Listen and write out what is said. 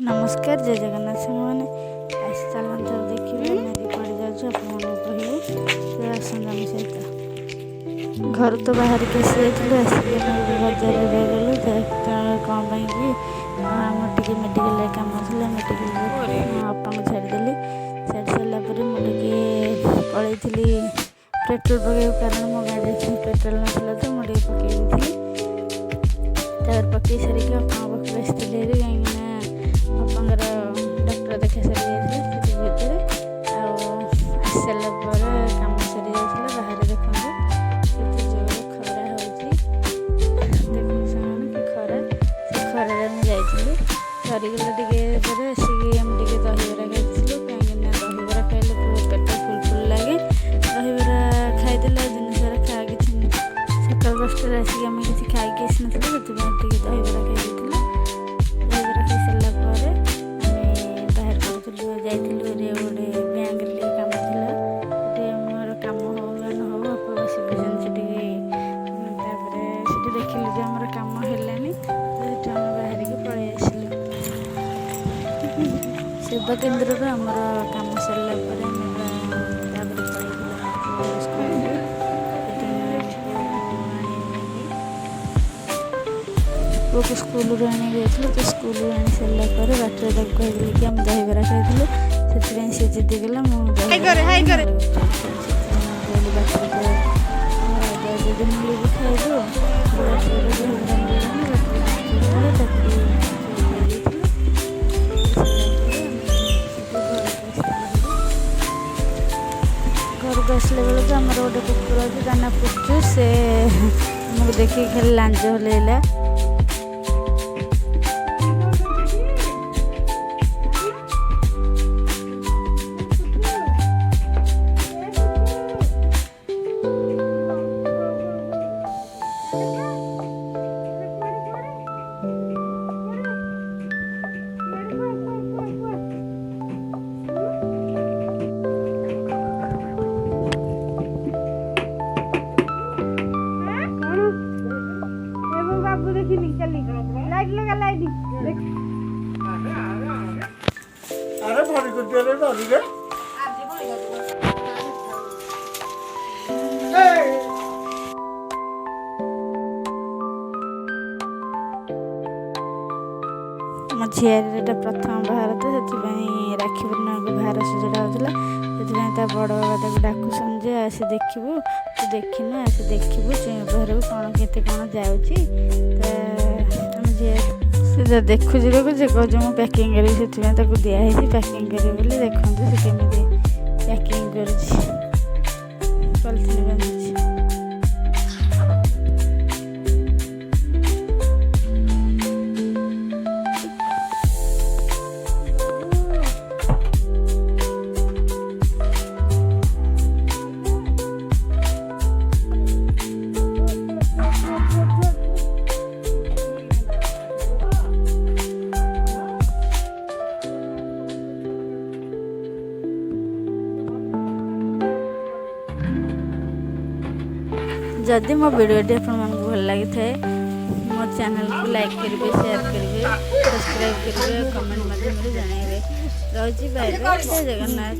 नमस्कार जय जगन्नाथ सामने आस चलते देखिए मैं पड़ जाऊँ कहूँ आसन आम सहित घर तो बाहर के आसिक बजार गलु कौन कि टे मेडिकल कम था मेडिकल बापा को छाड़देली छाड़ सारापर मुझे पलैली पेट्रोल पकड़ कारण मो गाड़ी पेट्रोल ना तो मुझे पकई पकई सारिक बापा पाखक आसती कहीं बापांर डॉक्टर देखा सारी भितर आस सारापर कम सरी जाता बाहर देखते जोर खरा हो खरा से खरार जाइलु सरीगला टे आसिक आम टे दहीबरा खाई कहीं दहीबरा खाइले पेट फुल फुल लगे दहीबरा खाईदे दिन सारा खा कि सकाल 10 आसिक आम कि खाई आसी ना दहीबरा खाई दहीबरा खाई सारापर बाहर पड़ू जाइलु गोटे बैंक कम था मोर कम हो न हो बापा बस से देखिलु जो आम कम है बाहर की पलि आसलु सेवा केन्द्र आमर कम सारापर पुआ को स्कूल आने गई तो स्कूल आनी सारापर बाटर कहली कि आम दहीबरा खाई से जिद्दी गला मुझे खाइलु घर को आसला बेलू आमर गोटे कुकुर अच्छे ता ना पुचु से मुझे देखिए खाली लांज हल्ला अरे भरी कर दिया रे डाली रे मो झीर प्रथम बाहर तो से राखी पूर्णिमा को बाहर सजड़ा होता से बड़ बाबा डाकुन जे आसी देखू तू देखिनु आसी देखू चुई बाहर कौन के कौन जाऊँगी से देखु जे कह मुझे पैकिंग करी से दिखाई पैकिंग करी देखते से केमी पैकिंग कर जदि मो वीडियोटी आपको भल लगी थाए मो चैनल को लाइक करेंगे शेयर करेंगे सब्सक्राइब करेंगे कमेंट माध्यम जनइबे रही बाय बाय जय जगन्नाथ।